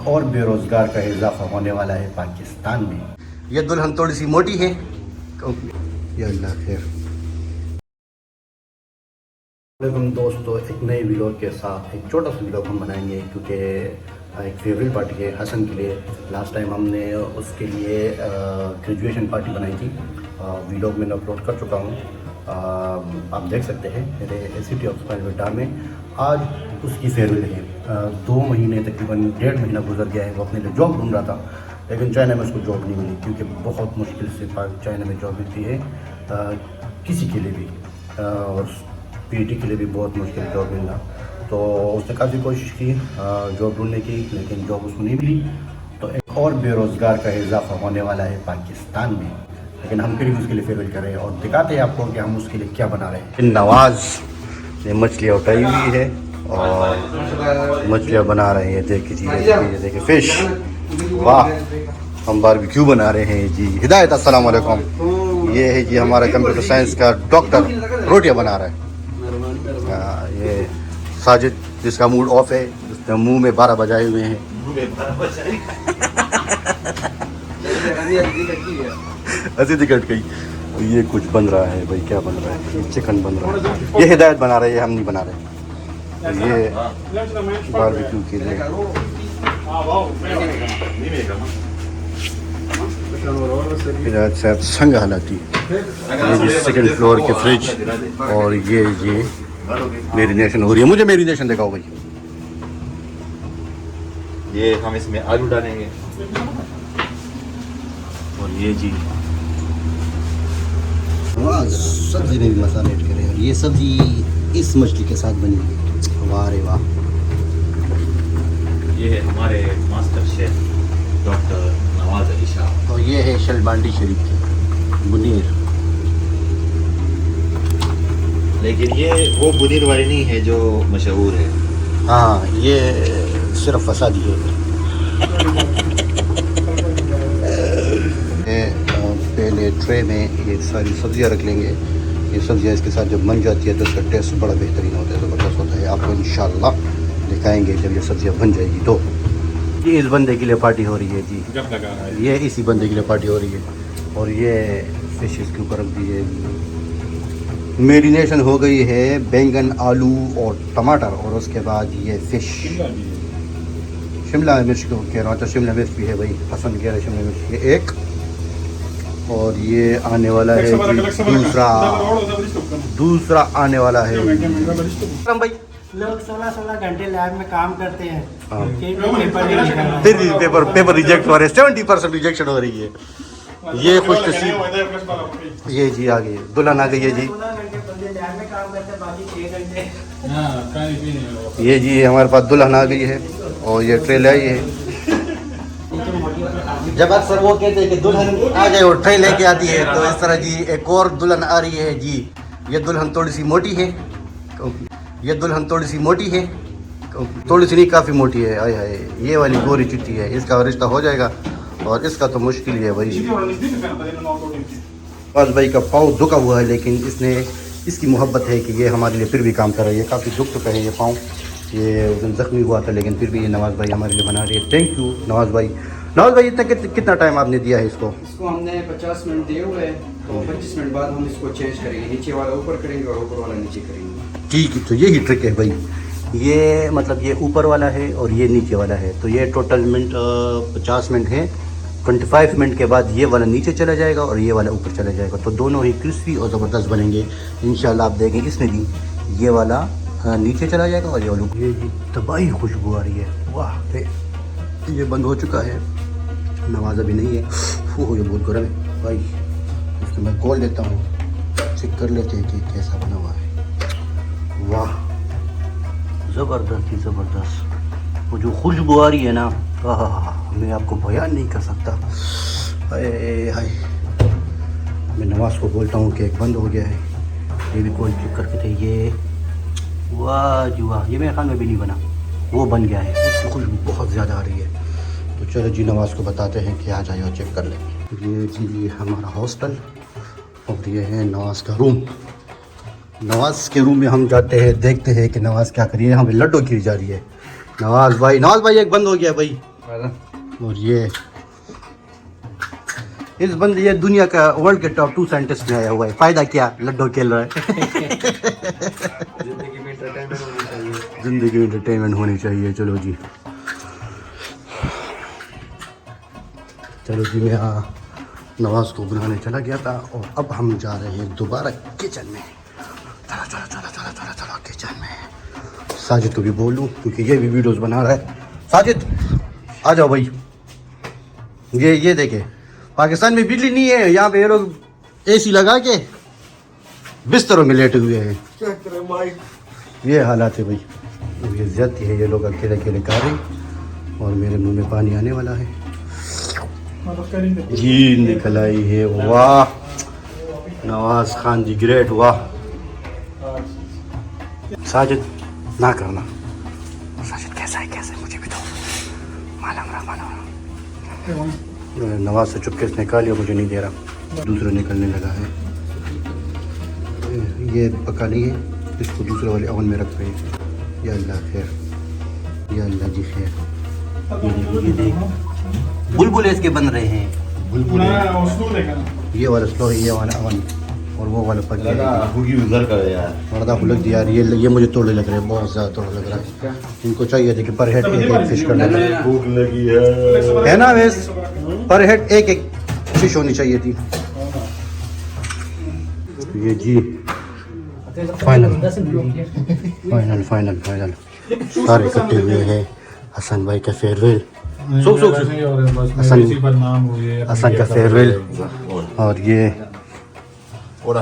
और बेरोज़गार का इजाफा होने वाला है पाकिस्तान में। ये दुल्हन थोड़ी सी मोटी है। या अल्लाह खैर। वालेकुम दोस्तों, एक नए व्लॉग के साथ एक छोटा सा व्लॉग हम बनाएंगे क्योंकि एक फेवरेट पार्टी है हसन के लिए। लास्ट टाइम हमने उसके लिए ग्रेजुएशन पार्टी बनाई थी। व्लॉग मैंने अपलोड कर चुका हूँ, आप देख सकते हैं मेरे सिटी ऑफ स्माइल में। आज उसकी फेयरवेल है। 2 महीने तकरीबन 1.5 महीना गुजर गया है। वो अपने लिए जॉब ढूंढ रहा था, लेकिन चाइना में उसको जॉब नहीं मिली क्योंकि बहुत मुश्किल से चाइना में जॉब मिलती है किसी के लिए भी, और पीटी के लिए भी बहुत मुश्किल जॉब मिलना। तो उसने काफ़ी कोशिश की जॉब ढूंढने की, लेकिन जॉब उसको नहीं मिली। तो एक और बेरोज़गार का इजाफा होने वाला है पाकिस्तान में। लेकिन हम फिर भी उसके लिए फेयरवेल कर रहे हैं और दिखाते हैं आपको कि हम उसके लिए क्या बना रहे हैं। नवाज़ ने मछलियाँ उठाई हुई है और मछलियाँ बना रहे हैं। देखिए फ़िश, वाह। हम बारबेक्यू बना रहे हैं जी। हिदायत अस्सलाम वालेकुम। ये है जी हमारा कंप्यूटर साइंस का डॉक्टर, रोटियाँ बना रहा है। ये साजिद जिसका मूड ऑफ है, उसने मुंह में 12 बजाए हुए हैं। ऐसी कट गई। ये कुछ बन रहा है भाई, क्या बन रहा है? ये चिकन बन रहा है। ये हिदायत बना रहे हैं, हम नहीं बना रहे। ये बारबेक्यू के लिए हिदायत साहब संग हालाती। ये जी सेकंड फ्लोर के फ्रिज, और ये मेरिनेशन हो रही है। मुझे मेरिनेशन दिखाओ भाई। ये हम इसमें आलू डालेंगे, और ये जी सब्जी में भी मसाले ऐड करें। और ये सब्जी इस मछली के साथ बनी है। वाह रे वाह। ये है हमारे master chef doctor Nawaz Ali Shah. और ये है शलबांडी शरीफ की मुनीर। लेकिन ये वो बुनीर वाली नहीं है जो मशहूर है। हाँ, ये सिर्फ फसादी है। पहले ट्रे में ये सारी सब्जियां रख लेंगे। ये सब्जियां इसके साथ जब बन जाती है तो इसका टेस्ट बड़ा बेहतरीन होता है, ज़बरदस्त होता है। आपको इंशाल्लाह दिखाएंगे जब ये सब्जियां बन जाएगी। तो ये इस बंदे के लिए पार्टी हो रही है जी। जब लगा रहा है ये इसी बंदे के लिए पार्टी हो रही है। और ये फिश इसके ऊपर रख दीजिए। मेरिनेशन हो गई है बैंगन, आलू और टमाटर, और उसके बाद ये फ़िश। शिमला मिर्च को कह रहा हूँ, तो शिमला मिर्च भी है भाई, हसन कह रहा है शिमला मिर्च ये एक। और ये आने वाला है दूसरा आने वाला है भाई। लोग 16 घंटे लैब में काम करते हैं, हाँ। पेपर पेपर रिजेक्ट हो रहे हैं। 70% रिजेक्शन हो रही है। ये खुश नसीब। ये जी आ गई दुल्हन, आ गई है जी। 16 घंटे बंदे लैब में काम करते हैं, बाकी 6 घंटे। ये जी हमारे पास दुल्हन आ गई है और ये ट्रे लाई है। जब अक्सर वो कहते हैं कि दुल्हन आ जाए और ट्रे लेके आती है, तो इस तरह जी एक और दुल्हन आ रही है जी। ये दुल्हन थोड़ी सी मोटी है। ये दुल्हन थोड़ी सी मोटी है, थोड़ी सी नहीं, काफ़ी मोटी है। आय हाय, ये वाली गोरी चिट्टी है। इसका रिश्ता हो जाएगा, और इसका तो मुश्किल ही है भाई। बस भाई का पाँव दुखा हुआ है, लेकिन इसकी मोहब्बत है कि ये हमारे लिए फिर भी काम कर रही है। काफ़ी दुख चुका है ये पाँव, ये उस दिन ज़ख्मी हुआ था, लेकिन फिर भी ये नवाज़ भाई हमारे लिए बना रही है। थैंक यू नवाज़ भाई। नवाज़ भाई इतना कितना टाइम आपने दिया है इसको? इसको हमने 50 मिनट दिए हुए हैं, तो 25 मिनट बाद हम इसको चेंज करेंगे। नीचे वाला ऊपर करेंगे और ऊपर वाला नीचे करेंगे। ठीक है, तो यही ट्रिक है भाई। ये मतलब ये ऊपर वाला है और ये नीचे वाला है, तो ये टोटल मिनट 50 मिनट है। 25 मिनट के बाद ये वाला नीचे चला जाएगा और ये वाला ऊपर चला जाएगा, तो दोनों ही क्रिस्पी और ज़बरदस्त बनेंगे इंशाल्लाह। आप देखेंगे इसमें भी ये वाला नीचे चला जाएगा और ये वाला। ये जी तबाही खुशबू आ रही है, वाह। ये बंद हो चुका है, नवाज़ अभी नहीं है। वो ये बहुत गर्म है भाई, इसको मैं खोल लेता हूँ, चेक कर लेते हैं कि कैसा बना हुआ है। वाह, ज़बरदस्त ही ज़बरदस्त। वो जो खुशबू आ रही है ना, मैं आपको बयान नहीं कर सकता। हाय हाय, मैं नवाज़ को बोलता हूँ कि एक बंद हो गया है। ये भी कॉल चेक करके थे। ये वाह जी वाह, ये मेरे ख्याल में भी नहीं बना, वो बन गया है। उसकी खुशबू बहुत ज़्यादा आ रही है। तो चलो जी नवाज़ को बताते हैं कि आ जाए और चेक कर लें। ये जी हमारा हॉस्टल, और ये है नवाज़ का रूम। नवाज़ के रूम में हम जाते हैं, देखते हैं कि नवाज़ क्या करिए। हमें लड्डू गिर जा रही है। नवाज़ भाई एक बंद हो गया भाई। और ये इस बंदे ये दुनिया का वर्ल्ड के टॉप 2 साइंटिस्ट में आया हुआ है। फायदा क्या, लड्डू खेल रहा है। जिंदगी में एंटरटेनमेंट होनी चाहिए। चलो जी मैं नवाज को बुलाने चला गया था और अब हम जा रहे हैं दोबारा किचन में। चलो किचन में। साजिद को भी बोलूं क्योंकि ये भी वीडियोस बना रहा है। साजिद आ जाओ भाई। ये देखे पाकिस्तान में बिजली नहीं है, यहाँ पे ये लोग एसी लगा के बिस्तरों में लेटे हुए हैं। ये हालात है भाई। ये ज्यादती है, ये लोग अकेले अकेले खा रहे और मेरे मुंह में पानी आने वाला है। जी निकल आई है। वाह नवाज खान जी ग्रेट। वाह साजिद ना करना। साजिद कैसा है मुझे भी दो। मालूम नवाज से चुपके से निकाल लिया, मुझे नहीं दे रहा। दूसरा निकलने लगा है। ये पका नहीं है, इसको दूसरे वाले ओवन में रख रहे हैं। या अल्लाह खैर, या अल्लाह जी खैर। ये देख बुलबुले इसके बन रहे हैं। बुलबुले ये वाला स्लो है, ये वाला ओवन और वो वाला पक गया। उधर कर यार मर्दा को लग यार। ये मुझे तोड़े लग रहे हैं, बहुत ज़्यादा तोड़े लग रहा है। इनको चाहिए था कि पर हेड एक फिश करना चाहिए। भूख लगी है ना वेस, पर हेड एक फिश होनी चाहिए थी। ये जी फाइनल सारे इकट्ठे हुए हैं। हसन भाई का फेयरवेल, हसन का फेयरवेल। और ये और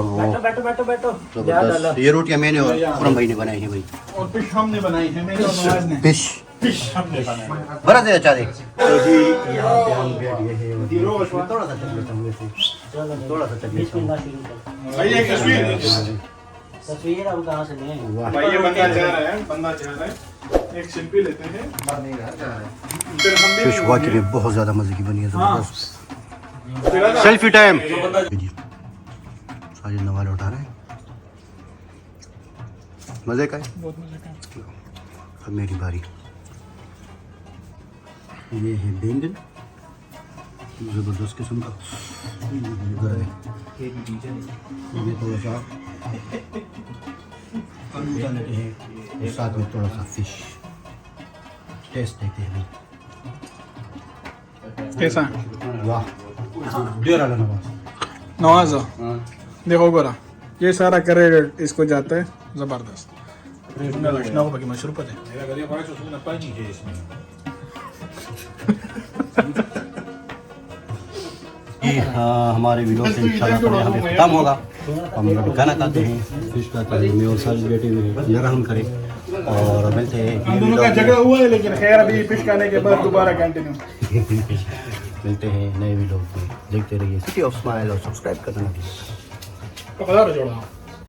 वो जबरदस्त। ये रोटियां मैंने और खुरम भाई ने बनाई है भाई। और फिश हमने बनाई है, मैंने और नवाज ने। फिश हमने बनाई है। बड़ा दे अच्छा देख। थोड़ा सा भाई एक तस्वीर तस्वीर अब कहाँ से लें? भाई ये बंदा जा रहा है, एक सेल्फी लेते हैं। फिर हम भी फिश वाकई में बहुत ज़्यादा मज़े की बनी है। हाँ। जबरदस्त सेल्फी टाइम। साजिद नवाल उठा रहे हैं, मज़े का है। बहुत मजे का। अब मेरी बारी। ये है बैंगन, ज़बरदस्त किस्म का। ये थोड़ा सा आलू डालते हैं और साथ में थोड़ा सा फिश। टेस्ट देखते हैं। कैसा वाह डेरा नवाज। नवाज देखो गोरा, ये सारा क्रेडिट इसको जाता है। जबरदस्त बाकी मशरूफ है। ये हमारे वीडियो से इंशाल्लाह तो यहाँ पे खत्म होगा। हम लोग खाना खाते हैं, फिश खाते हैं। मैं और सारी बेटे हुए हैं, रहम करें और मिलते हैं। हम दोनों का झगड़ा हुआ है, लेकिन खैर अभी फिश खाने के बाद दोबारा कंटिन्यू। मिलते हैं नए वीडियो में। देखते रहिए सिटी ऑफ स्माइल और सब्सक्राइब करना। पकड़ा जोड़ा।